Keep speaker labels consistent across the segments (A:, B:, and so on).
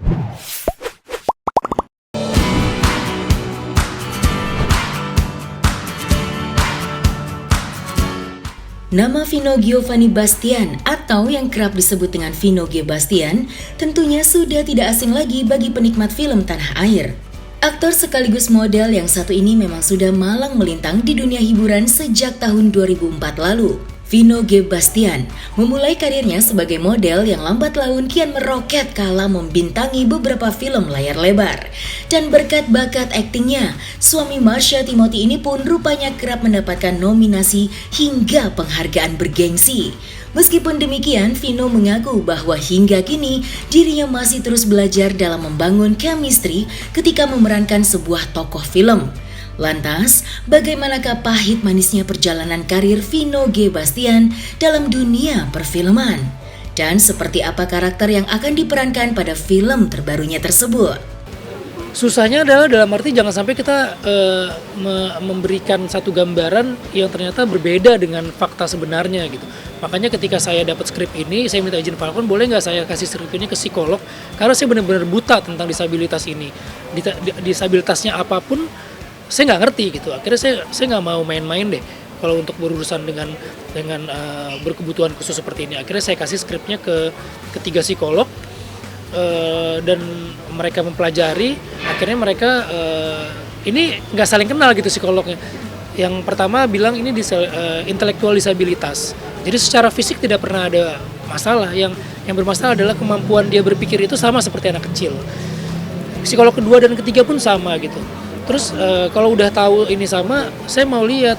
A: Nama Vino Giovanni Bastian atau yang kerap disebut dengan Vino G. Bastian tentunya sudah tidak asing lagi bagi penikmat film tanah air. Aktor sekaligus model yang satu ini memang sudah malang melintang di dunia hiburan sejak tahun 2004 lalu. Vino G. Bastian memulai karirnya sebagai model yang lambat laun kian meroket kala membintangi beberapa film layar lebar. Dan berkat bakat aktingnya, suami Marsha Timothy ini pun rupanya kerap mendapatkan nominasi hingga penghargaan bergengsi. Meskipun demikian, Vino mengaku bahwa hingga kini dirinya masih terus belajar dalam membangun chemistry ketika memerankan sebuah tokoh film. Lantas, bagaimanakah pahit manisnya perjalanan karir Vino G. Bastian dalam dunia perfilman? Dan seperti apa karakter yang akan diperankan pada film terbarunya tersebut?
B: Susahnya adalah dalam arti jangan sampai kita memberikan satu gambaran yang ternyata berbeda dengan fakta sebenarnya gitu. Makanya ketika saya dapat skrip ini, saya minta izin Falcon, boleh nggak saya kasih skrip ini ke psikolog? Karena saya benar-benar buta tentang disabilitas ini. Disabilitasnya apapun, saya nggak ngerti gitu. Akhirnya saya nggak mau main-main deh kalau untuk berurusan dengan berkebutuhan khusus seperti ini. Akhirnya saya kasih skripnya ke ketiga psikolog dan mereka mempelajari. Akhirnya mereka ini nggak saling kenal gitu psikolognya. Yang pertama bilang ini intelektual disabilitas. Jadi secara fisik tidak pernah ada masalah. Yang bermasalah adalah kemampuan dia berpikir itu sama seperti anak kecil. Psikolog kedua dan ketiga pun sama gitu. Terus kalau udah tahu ini sama, saya mau lihat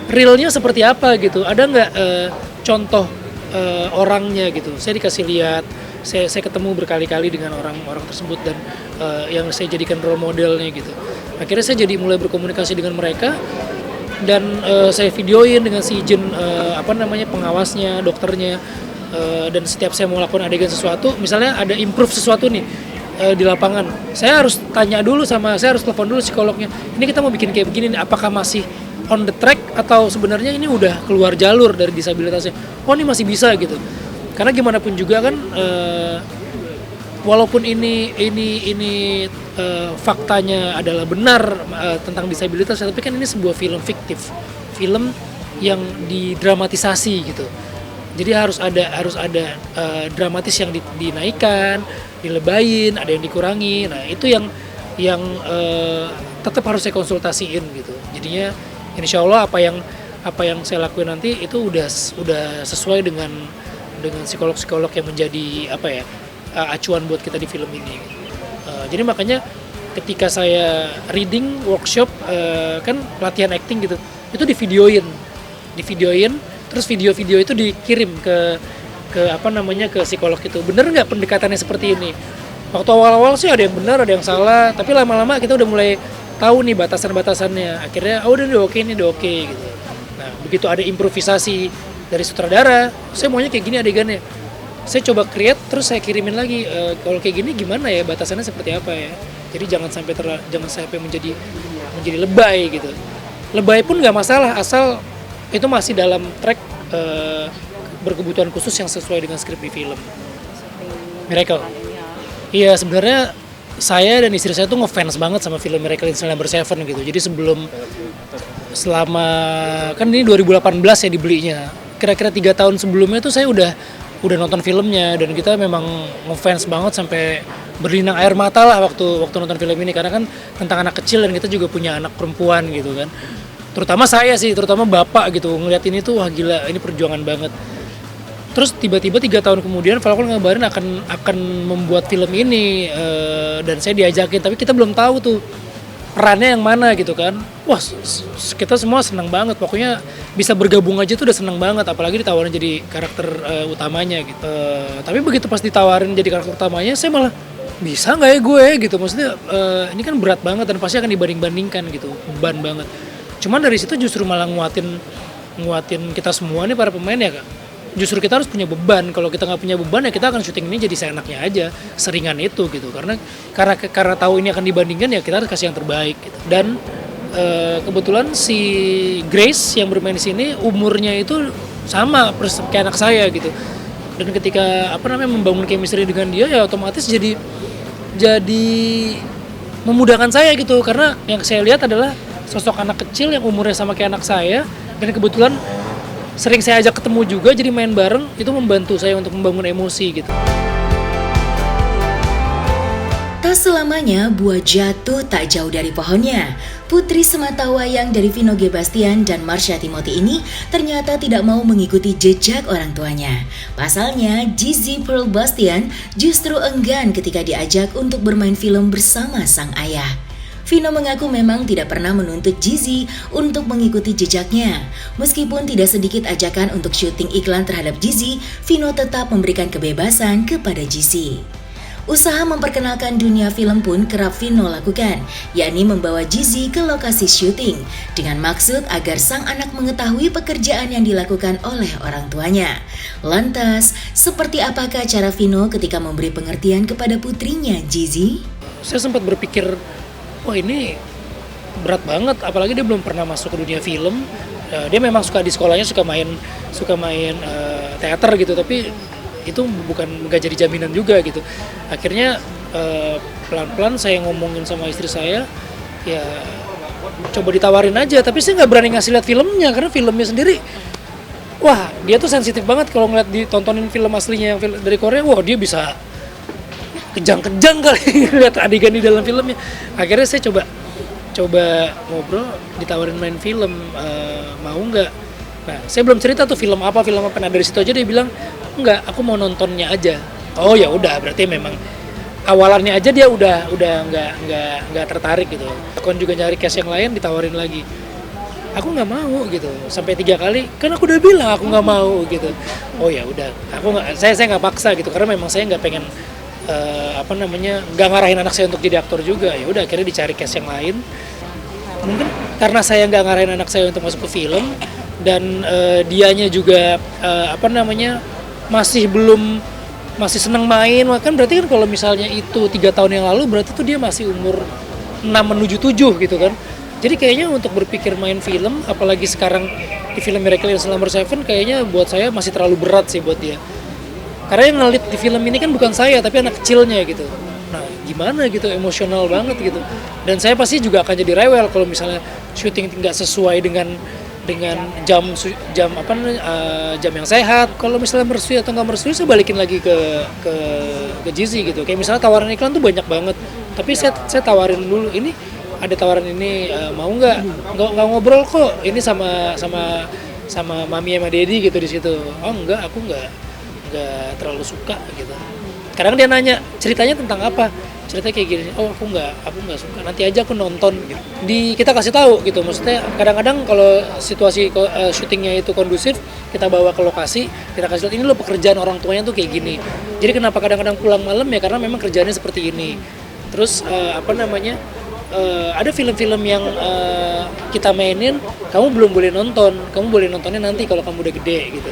B: realnya seperti apa gitu. Ada nggak contoh orangnya gitu. Saya dikasih lihat, saya ketemu berkali-kali dengan orang-orang tersebut dan yang saya jadikan role modelnya gitu. Akhirnya saya jadi mulai berkomunikasi dengan mereka dan saya videoin dengan si Jen pengawasnya, dokternya, dan setiap saya mau lakukan adegan sesuatu, misalnya ada improve sesuatu nih di lapangan, saya harus tanya dulu saya harus telepon dulu psikolognya, ini kita mau bikin kayak begini nih, apakah masih on the track atau sebenarnya ini udah keluar jalur dari disabilitasnya, oh ini masih bisa gitu. Karena gimana pun juga kan walaupun ini faktanya adalah benar tentang disabilitas, tapi kan ini sebuah film fiktif, film yang didramatisasi gitu. Jadi harus ada dramatis yang dinaikkan, dilebayin, ada yang dikurangi. Nah itu yang tetap harus saya konsultasiin gitu. Jadinya insya Allah apa yang saya lakuin nanti itu udah sesuai dengan psikolog-psikolog yang menjadi acuan buat kita di film ini. Jadi makanya ketika saya reading workshop kan pelatihan acting gitu, itu divideoin, terus video-video itu dikirim ke psikolog itu. Bener nggak pendekatannya seperti ini? Waktu awal-awal sih ada yang benar, ada yang salah, tapi lama-lama kita udah mulai tahu nih batasan-batasannya. Akhirnya udah oke gitu. Nah begitu ada improvisasi dari sutradara, saya maunya kayak gini adegannya, saya coba create, terus saya kirimin lagi, kalau kayak gini gimana ya, batasannya seperti apa ya. Jadi jangan sampai menjadi lebay gitu. Lebay pun nggak masalah, asal itu masih dalam track berkebutuhan khusus yang sesuai dengan skrip di film. Miracle. Iya sebenarnya saya dan istri saya tuh ngefans banget sama film Miracle in Cell No. 7 gitu. Jadi selama kan ini 2018 ya dibelinya. Kira-kira 3 tahun sebelumnya tuh saya udah nonton filmnya dan kita memang ngefans banget sampai berlinang air mata lah waktu nonton film ini, karena kan tentang anak kecil dan kita juga punya anak perempuan gitu kan. Terutama bapak gitu ngeliat ini tuh wah gila, ini perjuangan banget. Terus tiba-tiba 3 tahun kemudian Falcon ngabarin akan membuat film ini dan saya diajakin, tapi kita belum tahu tuh perannya yang mana gitu kan. Wah kita semua senang banget, pokoknya bisa bergabung aja tuh udah senang banget, apalagi ditawarin jadi karakter utamanya gitu. Tapi begitu pas ditawarin jadi karakter utamanya, saya malah bisa nggak ya gue gitu, maksudnya ini kan berat banget dan pasti akan dibanding-bandingkan gitu, beban banget. Cuman dari situ justru malah nguatin kita semua nih para pemain ya kak. Justru kita harus punya beban. Kalau kita nggak punya beban ya kita akan syuting ini jadi seenaknya aja, seringan itu gitu. Karena tahu ini akan dibandingkan ya kita harus kasih yang terbaik gitu. Dan kebetulan si Grace yang bermain di sini umurnya itu sama persis kayak anak saya gitu. dan ketika membangun chemistry dengan dia ya otomatis jadi memudahkan saya gitu, karena yang saya lihat adalah sosok anak kecil yang umurnya sama kayak anak saya, dan kebetulan sering saya ajak ketemu juga, jadi main bareng itu membantu saya untuk membangun emosi gitu.
A: Tak selamanya buah jatuh tak jauh dari pohonnya. Putri sematawayang dari Vino G. Bastian dan Marsha Timothy ini ternyata tidak mau mengikuti jejak orang tuanya. Pasalnya, Gigi Pearl Bastian justru enggan ketika diajak untuk bermain film bersama sang ayah. Vino mengaku memang tidak pernah menuntut Gigi untuk mengikuti jejaknya. Meskipun tidak sedikit ajakan untuk syuting iklan terhadap Gigi, Vino tetap memberikan kebebasan kepada Gigi. Usaha memperkenalkan dunia film pun kerap Vino lakukan, yakni membawa Gigi ke lokasi syuting dengan maksud agar sang anak mengetahui pekerjaan yang dilakukan oleh orang tuanya. Lantas, seperti apakah cara Vino ketika memberi pengertian kepada putrinya Gigi?
B: Saya sempat berpikir, wah ini berat banget, apalagi dia belum pernah masuk ke dunia film. Dia memang suka di sekolahnya suka main teater gitu, tapi itu bukan jadi jaminan juga gitu. Akhirnya pelan-pelan saya ngomongin sama istri saya, ya coba ditawarin aja, tapi saya nggak berani ngasih lihat filmnya karena filmnya sendiri, wah dia tuh sensitif banget kalau ngeliat ditontonin film aslinya yang dari Korea, wah dia bisa kejang-kejang kali lihat adegan di dalam filmnya. Akhirnya saya coba ngobrol, ditawarin main film, mau nggak? Nah saya belum cerita tuh film apa. Nah dari situ aja dia bilang, enggak, aku mau nontonnya aja. Oh ya udah, berarti memang awalannya aja dia udah nggak tertarik gitu. Aku juga nyari cast yang lain, ditawarin lagi, aku nggak mau gitu. Sampai 3 kali, kan aku udah bilang aku nggak mau gitu. Oh ya udah, saya nggak paksa gitu, karena memang saya nggak pengen nggak ngarahin anak saya untuk jadi aktor juga. Ya udah, akhirnya dicari cast yang lain. Mungkin karena saya nggak ngarahin anak saya untuk masuk ke film, dan dianya juga masih seneng main, kan berarti kan kalau misalnya itu 3 tahun yang lalu, berarti tuh dia masih umur 6 menuju 7 gitu kan. Jadi kayaknya untuk berpikir main film, apalagi sekarang di film Miracle in Slumber 7, kayaknya buat saya masih terlalu berat sih buat dia. Karena yang ngelit di film ini kan bukan saya, tapi anak kecilnya gitu. Nah gimana gitu, emosional banget gitu. Dan saya pasti juga akan jadi rewel kalau misalnya syuting nggak sesuai dengan jam yang sehat. Kalau misalnya merestui atau nggak merestui, saya balikin lagi ke Gigi gitu. Kayak misalnya tawaran iklan tuh banyak banget, tapi saya tawarin dulu, ini ada tawaran ini, mau nggak ngobrol kok ini sama mami sama daddy gitu di situ. Oh enggak, aku nggak terlalu suka gitu. Kadang dia nanya ceritanya tentang apa, ceritanya kayak gini, oh aku nggak suka, nanti aja aku nonton gitu. Kita kasih tahu gitu, maksudnya kadang-kadang kalau situasi syutingnya itu kondusif, kita bawa ke lokasi, kita kasih lihat, ini loh pekerjaan orang tuanya tuh kayak gini, jadi kenapa kadang-kadang pulang malam ya karena memang kerjaannya seperti ini. Terus ada film-film yang kita mainin, kamu belum boleh nonton, kamu boleh nontonnya nanti kalau kamu udah gede gitu.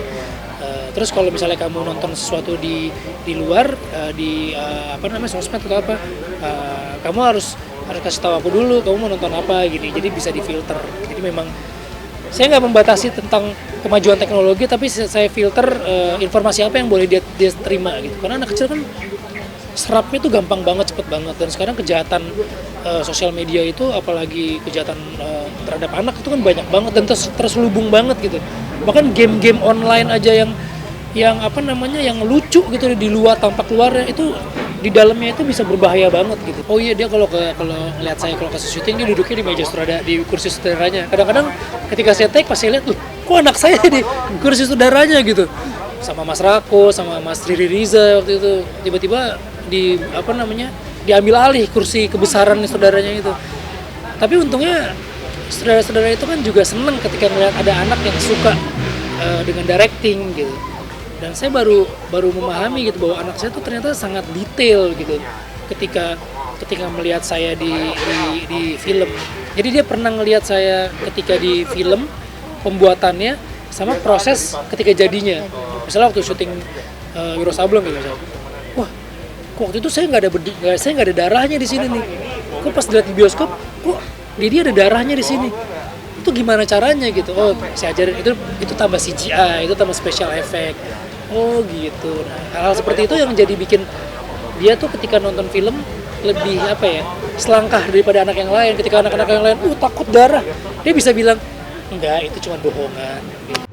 B: Terus kalau misalnya kamu nonton sesuatu di luar, di sosmed atau apa, kamu harus kasih tahu aku dulu kamu mau nonton apa gini, jadi bisa difilter. Jadi memang saya nggak membatasi tentang kemajuan teknologi, tapi saya filter informasi apa yang boleh dia terima gitu, karena anak kecil kan serapnya tuh gampang banget, cepet banget. Dan sekarang kejahatan sosial media itu, apalagi kejahatan terhadap anak itu kan banyak banget dan terselubung banget gitu. Bahkan game-game online aja yang lucu gitu di luar, tampak luarnya itu di dalamnya itu bisa berbahaya banget gitu. Oh iya, dia kalau ngeliat saya kalau kasih syuting, dia duduknya di meja di kursi sutradaranya. Kadang-kadang ketika saya take, pas saya lihat, loh kok anak saya di kursi sutradaranya gitu, sama Mas Rako, sama Mas Riri Riza waktu itu, tiba-tiba diambil alih kursi kebesaran saudaranya itu. Tapi untungnya saudara-saudara itu kan juga seneng ketika melihat ada anak yang suka dengan directing gitu. Dan saya baru memahami gitu bahwa anak saya tuh ternyata sangat detail gitu ketika melihat saya di film. Jadi dia pernah ngelihat saya ketika di film pembuatannya sama proses ketika jadinya. Misalnya waktu syuting Wiro Sableng gitu misalnya. Wah, kok waktu itu saya nggak ada darahnya di sini nih. Kok pas dilihat di bioskop, kok dia ada darahnya di sini. Itu gimana caranya gitu? Oh, saya ajarin itu tambah CGI, itu tambah special effect. Oh gitu. Nah, hal-hal seperti itu yang jadi bikin dia tuh ketika nonton film lebih apa ya, selangkah daripada anak yang lain. Ketika anak-anak yang lain takut darah, dia bisa bilang enggak, itu cuma bohongan gitu.